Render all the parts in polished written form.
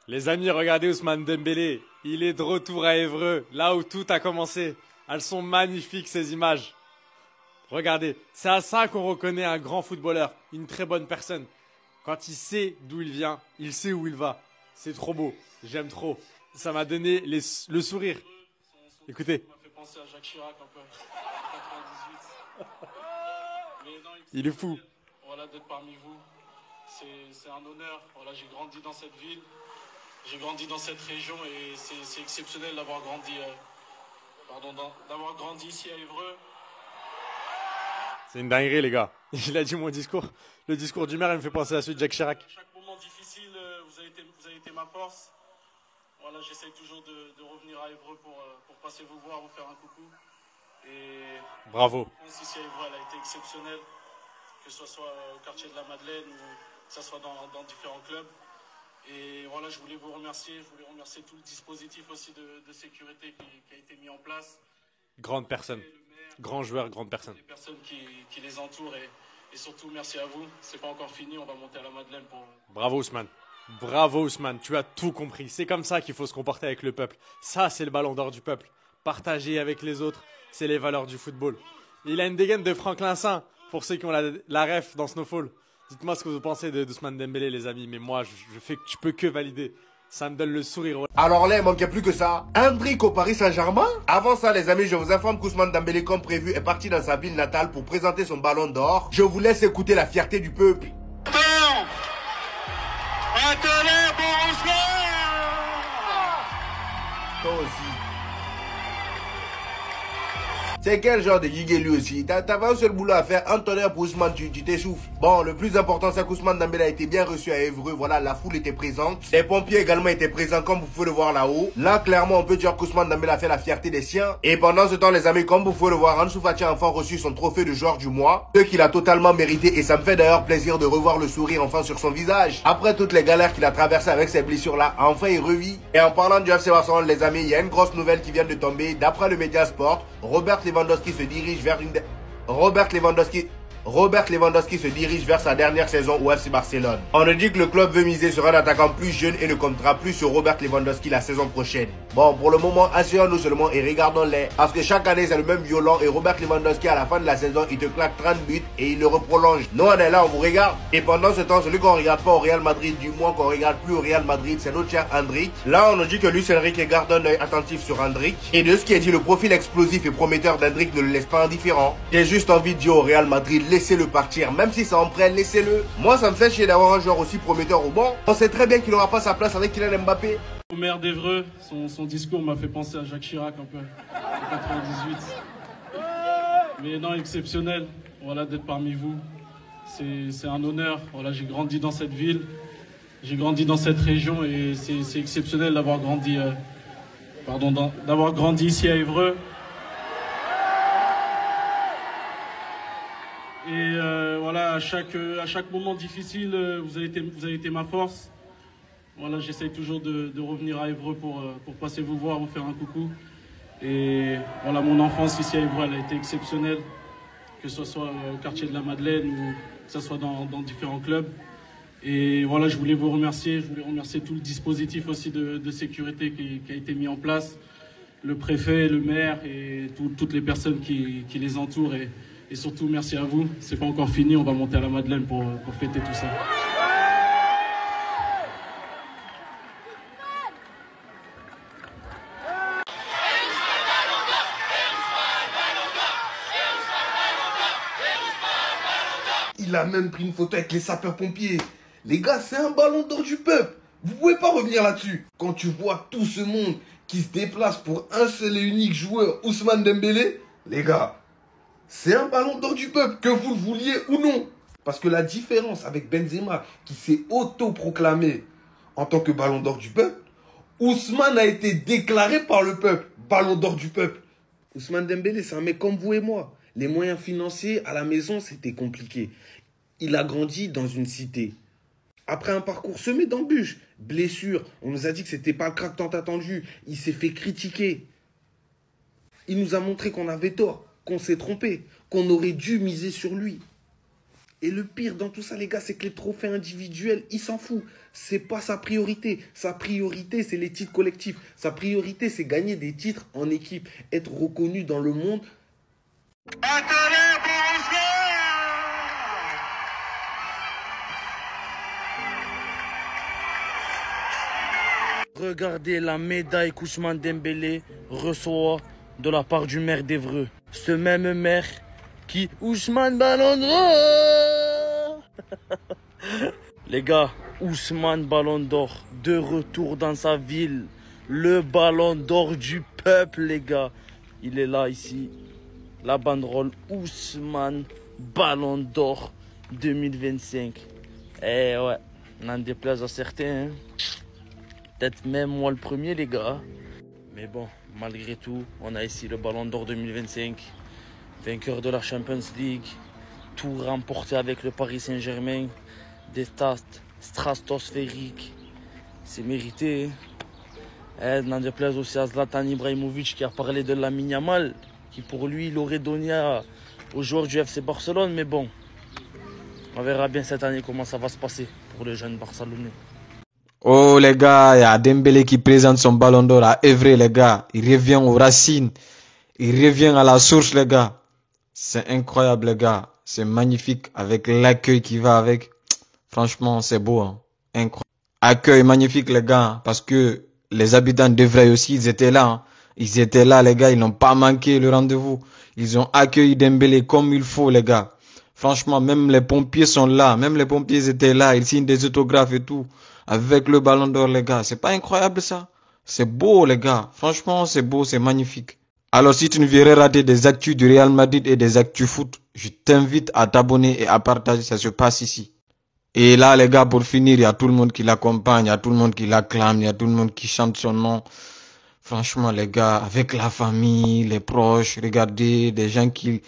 Les amis, regardez Ousmane Dembélé. Il est de retour à Évreux, là où tout a commencé. Elles sont magnifiques ces images. Regardez, c'est à ça qu'on reconnaît un grand footballeur, une très bonne personne. Quand il sait d'où il vient, il sait où il va. C'est trop beau, j'aime trop. Ça m'a donné le sourire. Écoutez. Ça m'a fait penser à Jacques Chirac un peu, en 98. Mais non, Il est fou. Voilà, d'être parmi vous, c'est un honneur. Voilà, j'ai grandi dans cette ville, j'ai grandi dans cette région et c'est exceptionnel d'avoir grandi, d'avoir grandi ici à Évreux. C'est une dinguerie, les gars. Il a dit mon discours. Le discours du maire, il me fait penser à celui de Jacques Chirac. À chaque moment difficile, vous avez été ma force. Voilà, j'essaye toujours de revenir à Évreux pour passer vous voir, vous faire un coucou. Et Bravo. ici à Évreux, elle a été exceptionnelle, que ce soit au quartier de la Madeleine ou que ce soit dans différents clubs. Et voilà, je voulais vous remercier. Je voulais remercier tout le dispositif aussi de sécurité qui a été mis en place. Grande personne. Grand joueur, grande personne. Les personnes qui les entourent et surtout merci à vous. C'est pas encore fini, on va monter à la Madeleine pour... Bravo Ousmane. Bravo Ousmane, tu as tout compris. C'est comme ça qu'il faut se comporter avec le peuple. Ça, c'est le ballon d'or du peuple. Partager avec les autres, c'est les valeurs du football. Il a une dégaine de Franklin Saint, pour ceux qui ont la ref dans Snowfall. Dites-moi ce que vous pensez d'Ousmane Dembélé, les amis. Mais moi, je peux que valider. Ça me donne le sourire. Alors là, il manquait plus que ça. Hendrick au Paris Saint-Germain. Avant ça, les amis, je vous informe qu'Ousmane Dembélé, comme prévu, est parti dans sa ville natale pour présenter son ballon d'or. Je vous laisse écouter la fierté du peuple. Toi aussi. C'est quel genre de gigué lui aussi? T'avais un seul boulot à faire, un tonnerre pour Ousmane, tu t'essouffles. Bon, le plus important, c'est qu'Ousmane Dembélé a été bien reçu à Évreux. Voilà, la foule était présente. Les pompiers également étaient présents, comme vous pouvez le voir là-haut. Là, clairement, on peut dire qu'Ousmane Dembélé a fait la fierté des siens. Et pendant ce temps, les amis, comme vous pouvez le voir, Ansu Fati a enfin reçu son trophée de joueur du mois. Ce qu'il a totalement mérité, et ça me fait d'ailleurs plaisir de revoir le sourire enfin sur son visage. Après toutes les galères qu'il a traversées avec ces blessures-là, enfin il revit. Et en parlant du FC Barcelone, les amis, il y a une grosse nouvelle qui vient de tomber. D'après le Média Sport, Robert Lewandowski se dirige vers Robert Lewandowski se dirige vers sa dernière saison au FC Barcelone. On nous dit que le club veut miser sur un attaquant plus jeune et ne comptera plus sur Robert Lewandowski la saison prochaine. Bon, pour le moment, asseyons-nous seulement et regardons-les. Parce que chaque année, c'est le même violent et Robert Lewandowski, à la fin de la saison, il te claque 30 buts et il le reprolonge. Nous, on est là, on vous regarde. Et pendant ce temps, celui qu'on regarde pas au Real Madrid, du moins qu'on regarde plus au Real Madrid, c'est notre cher Hendrick. Là, on nous dit que Luis Enrique garde un œil attentif sur Hendrick. Et de ce qui est dit, le profil explosif et prometteur d'Hendrick ne le laisse pas indifférent. J'ai juste envie de dire au Real Madrid, laissez-le partir. Même si ça en prête, laissez-le. Moi, ça me fait chier d'avoir un joueur aussi prometteur au banc. On sait très bien qu'il n'aura pas sa place avec Kylian Mbappé. Au maire d'Évreux, son discours m'a fait penser à Jacques Chirac un peu, en 98. Mais non, exceptionnel, voilà, d'être parmi vous. C'est un honneur. Voilà, j'ai grandi dans cette ville, j'ai grandi dans cette région et c'est exceptionnel d'avoir grandi, d'avoir grandi ici à Évreux. Et voilà, à chaque moment difficile, vous avez été ma force. Voilà, j'essaye toujours de revenir à Évreux pour passer vous voir, vous faire un coucou. Et voilà, mon enfance ici à Évreux, elle a été exceptionnelle, que ce soit au quartier de la Madeleine ou que ce soit dans différents clubs. Et voilà, je voulais vous remercier. Je voulais remercier tout le dispositif aussi de sécurité qui a été mis en place. Le préfet, le maire et toutes les personnes qui les entourent. Et surtout, merci à vous. C'est pas encore fini, on va monter à la Madeleine pour fêter tout ça. Il a même pris une photo avec les sapeurs-pompiers. Les gars, c'est un ballon d'or du peuple. Vous pouvez pas revenir là-dessus. Quand tu vois tout ce monde qui se déplace pour un seul et unique joueur, Ousmane Dembélé, les gars, c'est un ballon d'or du peuple, que vous le vouliez ou non. Parce que la différence avec Benzema, qui s'est auto-proclamé en tant que ballon d'or du peuple, Ousmane a été déclaré par le peuple, ballon d'or du peuple. Ousmane Dembélé, c'est un mec comme vous et moi. Les moyens financiers à la maison, c'était compliqué. Il a grandi dans une cité. Après un parcours semé d'embûches, blessures, on nous a dit que c'était pas le crack tant attendu. Il s'est fait critiquer. Il nous a montré qu'on avait tort, qu'on s'est trompé, qu'on aurait dû miser sur lui. Et le pire dans tout ça, les gars, c'est que les trophées individuels, il s'en fout. C'est pas sa priorité. Sa priorité, c'est les titres collectifs. Sa priorité, c'est gagner des titres en équipe. Être reconnu dans le monde. Regardez la médaille qu'Ousmane Dembélé reçoit de la part du maire d'Évreux. Ce même maire qui... Ousmane Ballon d'Or. Les gars, Ousmane Ballon d'Or, de retour dans sa ville. Le Ballon d'Or du peuple, les gars. Il est là, ici. La banderole Ousmane Ballon d'Or 2025. Eh ouais, n'en déplaise à certains, hein. Peut-être même moi le premier, les gars. Mais bon, malgré tout, on a ici le Ballon d'Or 2025. Vainqueur de la Champions League. Tout remporté avec le Paris Saint-Germain. Des stats stratosphériques. C'est mérité. N'en déplaise aussi à Zlatan Ibrahimovic qui a parlé de Lamine Yamal. Qui pour lui, il aurait donné aux joueurs du FC Barcelone. Mais bon, on verra bien cette année comment ça va se passer pour le jeune Barcelonais. Oh les gars, il y a Dembélé qui présente son Ballon d'Or à Évreux, les gars. Il revient aux racines. Il revient à la source, les gars. C'est incroyable, les gars. C'est magnifique avec l'accueil qui va avec. Franchement, c'est beau, hein. Incroyable. Accueil magnifique, les gars. Parce que les habitants d'Évreux aussi, ils étaient là, hein. Ils étaient là, les gars. Ils n'ont pas manqué le rendez-vous. Ils ont accueilli Dembélé comme il faut, les gars. Franchement, même les pompiers sont là. Même les pompiers étaient là. Ils signent des autographes et tout. Avec le Ballon d'Or, les gars. C'est pas incroyable, ça? C'est beau, les gars. Franchement, c'est beau, c'est magnifique. Alors, si tu ne veux rater des actus du Real Madrid et des actus foot, je t'invite à t'abonner et à partager. Ça se passe ici. Et là, les gars, pour finir, il y a tout le monde qui l'accompagne. Il y a tout le monde qui l'acclame. Il y a tout le monde qui chante son nom. Franchement, les gars, avec la famille, les proches, regardez, des gens qu'il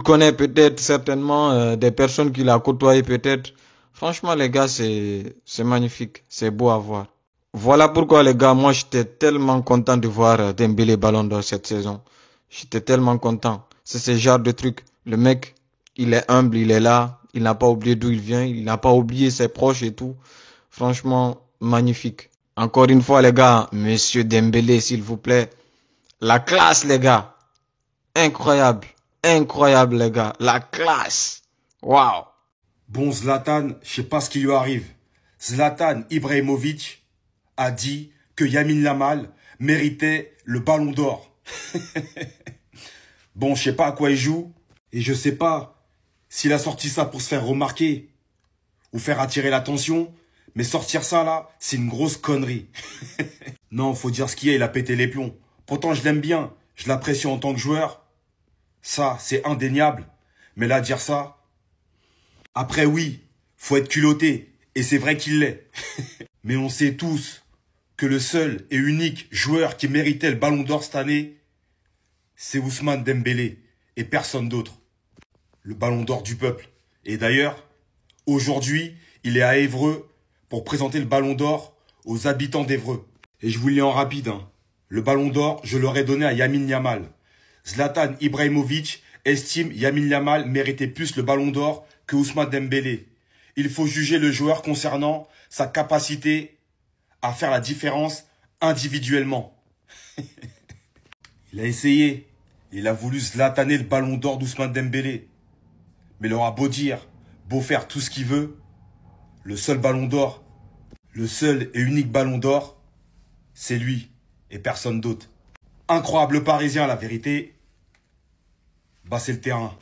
connaît peut-être, certainement, des personnes qu'il a côtoyées peut-être. Franchement, les gars, c'est magnifique. C'est beau à voir. Voilà pourquoi, les gars, moi, j'étais tellement content de voir Dembélé Ballon d'Or cette saison. J'étais tellement content. C'est ce genre de truc. Le mec, il est humble, il est là. Il n'a pas oublié d'où il vient. Il n'a pas oublié ses proches et tout. Franchement, magnifique. Encore une fois, les gars, monsieur Dembélé, s'il vous plaît. La classe, les gars. Incroyable. Incroyable, les gars. La classe. Waouh. Bon, Zlatan, je sais pas ce qui lui arrive. Zlatan Ibrahimovic a dit que Lamine Yamal méritait le Ballon d'Or. Bon, je sais pas à quoi il joue. Et je sais pas s'il a sorti ça pour se faire remarquer ou faire attirer l'attention. Mais sortir ça, là, c'est une grosse connerie. Non, faut dire ce qu'il y a, il a pété les plombs. Pourtant, je l'aime bien. Je l'apprécie en tant que joueur. Ça, c'est indéniable. Mais là, dire ça... Après, oui, faut être culotté. Et c'est vrai qu'il l'est. Mais on sait tous que le seul et unique joueur qui méritait le Ballon d'Or cette année, c'est Ousmane Dembélé et personne d'autre. Le Ballon d'Or du peuple. Et d'ailleurs, aujourd'hui, il est à Évreux pour présenter le Ballon d'Or aux habitants d'Évreux. Et je vous le lis en rapide, hein. Le Ballon d'Or, je l'aurais donné à Lamine Yamal. Zlatan Ibrahimovic estime Lamine Yamal méritait plus le Ballon d'Or que Ousmane Dembélé. Il faut juger le joueur concernant sa capacité à faire la différence individuellement. Il a essayé. Il a voulu zlataner le Ballon d'Or d'Ousmane Dembélé. Mais il aura beau dire, beau faire tout ce qu'il veut, le seul Ballon d'Or, le seul et unique Ballon d'Or, c'est lui et personne d'autre. Incroyable Parisien, la vérité. Bah, c'est le terrain.